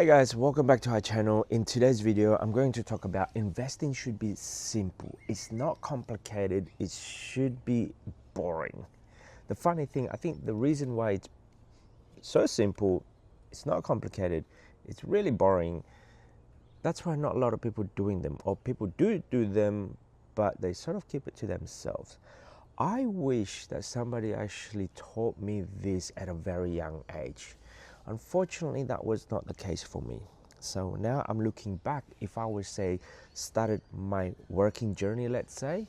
Hey guys, welcome back to our channel. In today's video, I'm going to talk about investing should be simple. It's not complicated. It should be boring. The funny thing, I think the reason why it's so simple, it's not complicated, it's really boring. That's why not a lot of people doing them, or people do them, but they sort of keep it to themselves. I wish that somebody actually taught me this at a very young age. Unfortunately, that was not the case for me. So now I'm looking back, if I would say started my working journey, let's say,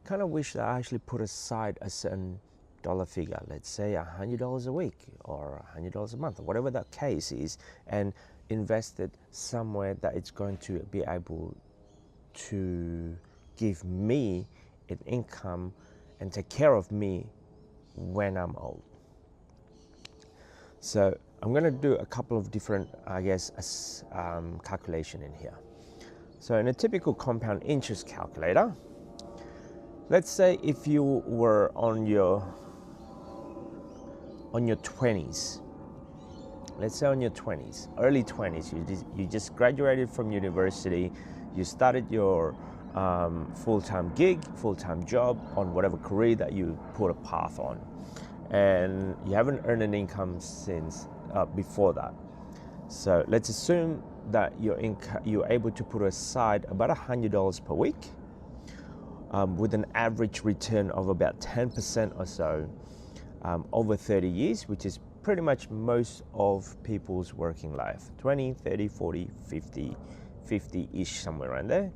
kind of wish that I actually put aside a certain dollar figure, let's say $100 a week or $100 a month, or whatever that case is, and invested somewhere that it's going to be able to give me an income and take care of me when I'm old. So I'm going to do a couple of different, calculation in here. So in a typical compound interest calculator, let's say if you were on your 20s, let's say on your 20s, early 20s, you just graduated from university, you started your full-time gig, full-time job on whatever career that you put a path on, and you haven't earned an income since before that. So let's assume that you're able to put aside about $100 per week, with an average return of about 10% or so over 30 years, which is pretty much most of people's working life. 20, 30, 40, 50, 50-ish, somewhere around there.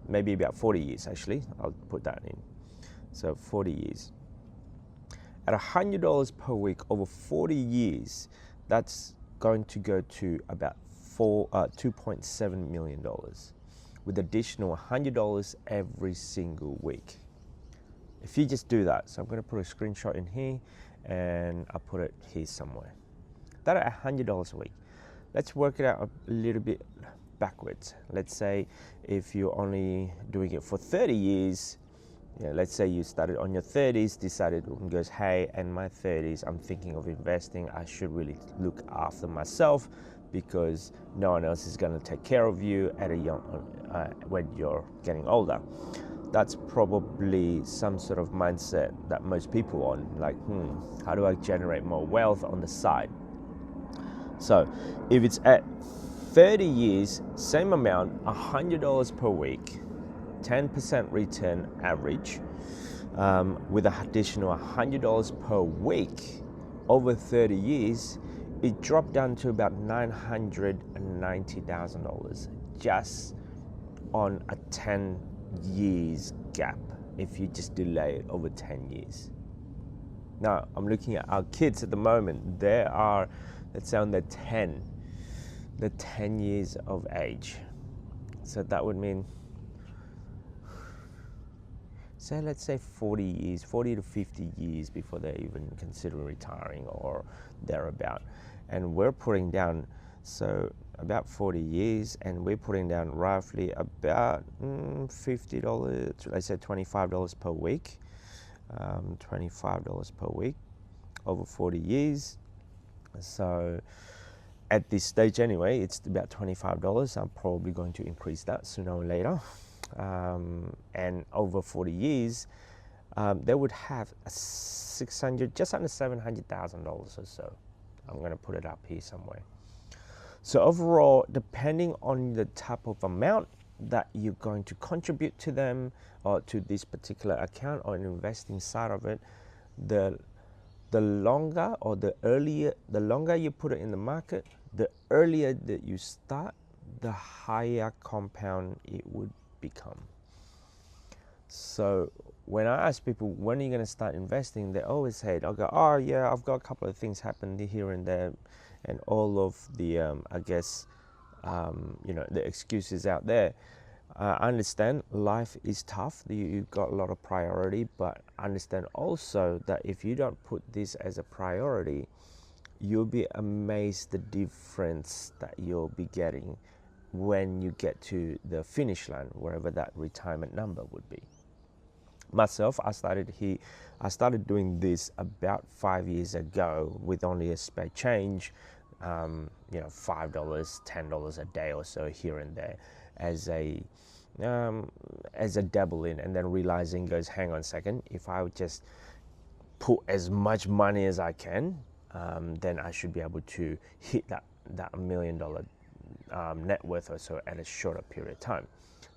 Maybe about 40 years actually, I'll put that in. So 40 years. At $100 per week over 40 years, that's going to go to about $2.7 million, with additional $100 every single week. If you just do that, so I'm going to put a screenshot in here and I'll put it here somewhere. That at $100 a week. Let's work it out a little bit backwards. Let's say if you're only doing it for 30 years, let's say you started on your 30s, decided and goes, hey, in my 30s, I'm thinking of investing. I should really look after myself because no one else is going to take care of you at a young, when you're getting older. That's probably some sort of mindset that most people on, like, how do I generate more wealth on the side? So if it's at 30 years, same amount, $100 per week, 10% return average, with an additional $100 per week over 30 years, it dropped down to about $990,000 just on a 10 years gap if you just delay it over 10 years. Now, I'm looking at our kids at the moment. They are, let's say, on the 10 years of age. So that would mean, say, let's say 40 years, 40 to 50 years before they even consider retiring or thereabout. And we're putting down, so about 40 years, and we're putting down roughly about $50, let's say $25 per week, $25 per week over 40 years. So at this stage anyway, it's about $25. I'm probably going to increase that sooner or later. And over 40 years, they would have just under $700,000 or so. I'm going to put it up here somewhere. So overall, depending on the type of amount that you're going to contribute to them or to this particular account or an investing side of it, the longer or the longer you put it in the market, the earlier that you start, the higher compound it would become. So when I ask people, when are you going to start investing, they always say, I'll go, oh yeah, I've got a couple of things happening here and there, and all of the the excuses out there. I understand life is tough, you've got a lot of priority, but understand also that if you don't put this as a priority, you'll be amazed the difference that you'll be getting when you get to the finish line, wherever that retirement number would be. Myself, I started doing this about 5 years ago with only a spare change, you know, $5, $10 a day or so here and there as a dabble in, and then realizing goes, hang on a second, if I would just put as much money as I can, then I should be able to hit that $1 million net worth or so at a shorter period of time.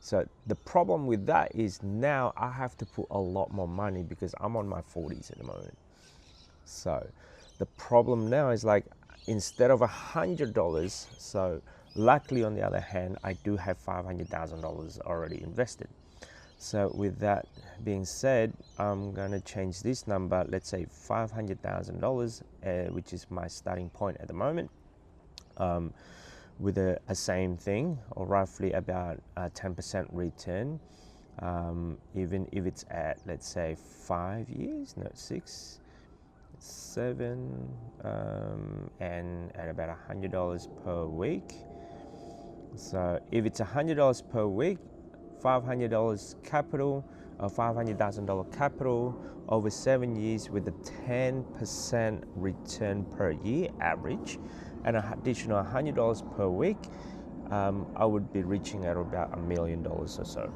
So the problem with that is now I have to put a lot more money because I'm on my 40s at the moment. So the problem now is like, instead of $100, so luckily on the other hand, I do have $500,000 already invested. So with that being said, I'm gonna change this number, let's say $500,000, which is my starting point at the moment, with a same thing, or roughly about a 10% return, even if it's at, let's say 5 years, no, 6, 7, and at about $100 per week. So if it's $100 per week, $500 capital, or $500,000 capital over 7 years with a 10% return per year average, and an additional $100 per week, I would be reaching at about $1 million or so.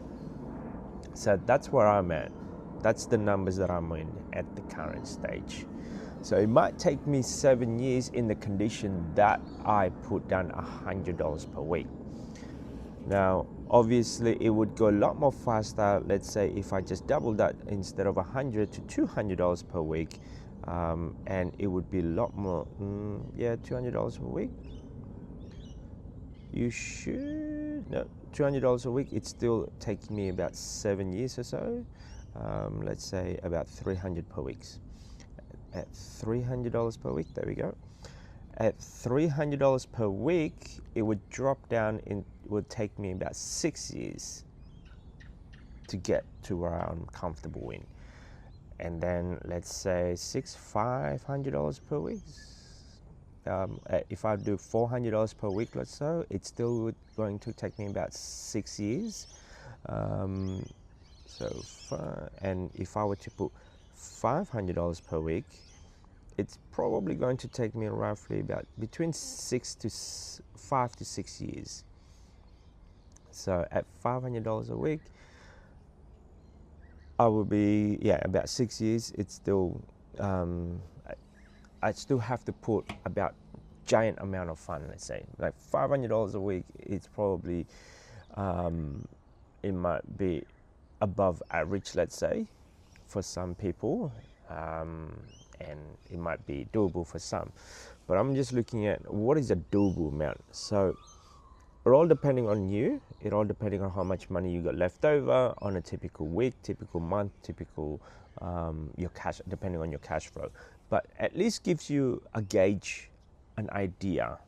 So that's where I'm at. That's the numbers that I'm in at the current stage. So it might take me 7 years in the condition that I put down $100 per week. Now, obviously, it would go a lot more faster. Let's say if I just double that, instead of $100 to $200 per week, and it would be a lot more. $200 a week. You should no $200 a week. It's still taking me about 7 years or so. Let's say about $300 per week. At $300 per week, there we go. At $300 per week, it would drop down in. It would take me about 6 years to get to where I'm comfortable in. And then let's say $500 per week. If I do $400 per week, let's say, it's still going to take me about 6 years. And if I were to put $500 per week, it's probably going to take me roughly about between 5 to 6 years. So at $500 a week, I will be, about 6 years. It's still, I still have to put about giant amount of fund, let's say. Like $500 a week, it's probably, it might be above average, let's say, for some people. And it might be doable for some. But I'm just looking at what is a doable amount. So it all depending on you. It all depending on how much money you got left over on a typical week, typical month, typical your cash, depending on your cash flow. But at least gives you a gauge, an idea.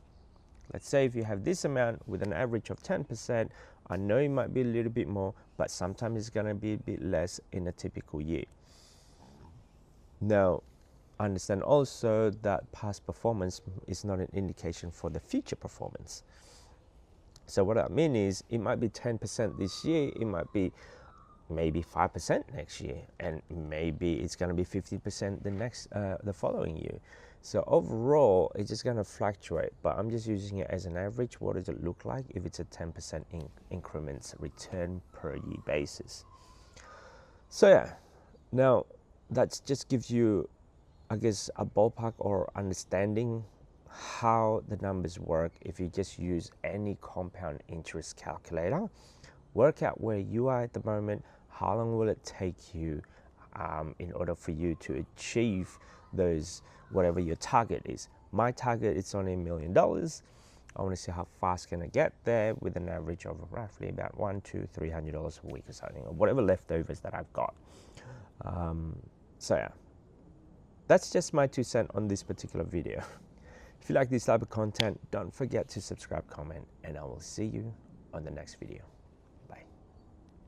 Let's say if you have this amount with an average of 10%, I know it might be a little bit more, but sometimes it's gonna be a bit less in a typical year. Now, understand also that past performance is not an indication for the future performance. So what I mean is, it might be 10% this year, it might be maybe 5% next year, and maybe it's going to be 50% the following year. So overall, it's just going to fluctuate, but I'm just using it as an average. What does it look like if it's a 10% increments return per year basis? So yeah, now that just gives you, I guess, a ballpark or understanding how the numbers work if you just use any compound interest calculator. Work out where you are at the moment, how long will it take you in order for you to achieve those, whatever your target is. My target is only $1 million. I want to see how fast can I get there with an average of roughly about $100 to $300 a week or something, or whatever leftovers that I've got. So yeah, that's just my 2 cents on this particular video. If you like this type of content, don't forget to subscribe, comment, and I will see you on the next video.